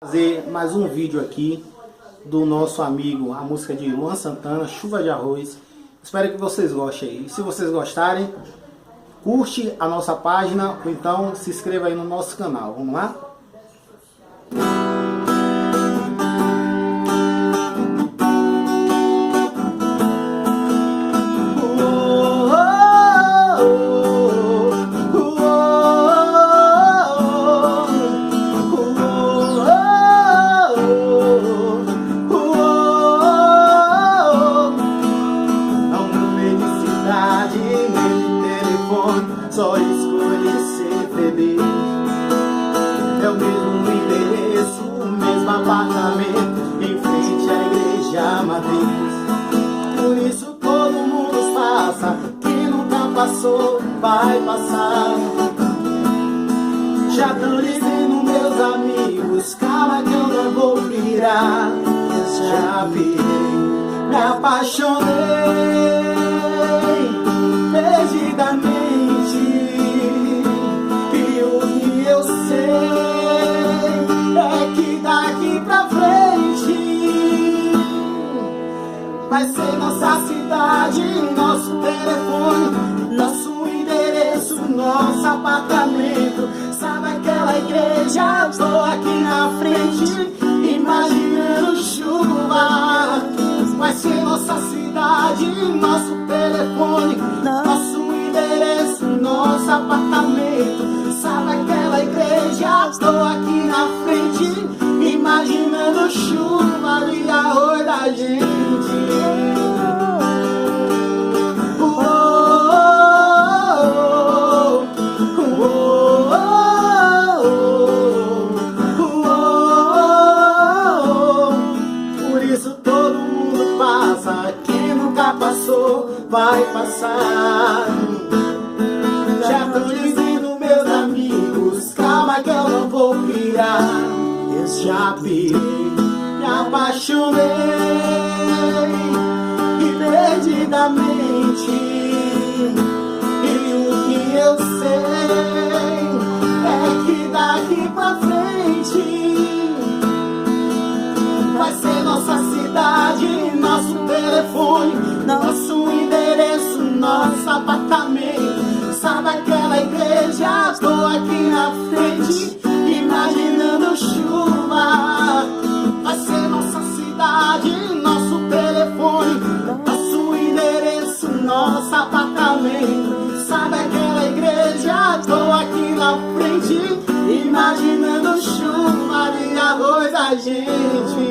Fazer mais um vídeo aqui do nosso amigo, a música de Luan Santana, Chuva de Arroz. Espero que vocês gostem aí. Se vocês gostarem, curte a nossa página ou então se inscreva aí no nosso canal. Vamos lá? Só escolhi ser feliz. É o mesmo endereço, o mesmo apartamento, em frente à igreja matriz. Por isso todo mundo passa, quem nunca passou vai passar. Já tô dizendo meus amigos, calma que eu não vou virar. Já pirei, me apaixonei perdidamente. Vai ser nossa cidade, nosso telefone, nosso endereço, nosso apartamento. Sabe aquela igreja? Estou aqui na frente, imaginando chuva. Vai ser nossa cidade, nosso telefone, nosso endereço, nosso apartamento. Sabe aquela igreja? Estou aqui na frente, imaginando chuva e arroz da gente. Vai passar. Já tô dizendo meus amigos, calma que eu não vou pirar. Eu já pirei, me apaixonei e perdidamente. E o que eu sei é que daqui pra frente vai ser nossa cidade, nosso telefone, nosso endereço, nosso apartamento. Sabe aquela igreja? Estou aqui na frente, imaginando chuva. Vai ser nossa cidade, nosso telefone, nosso endereço, nosso apartamento. Sabe aquela igreja? Estou aqui na frente, imaginando chuva e arroz da gente.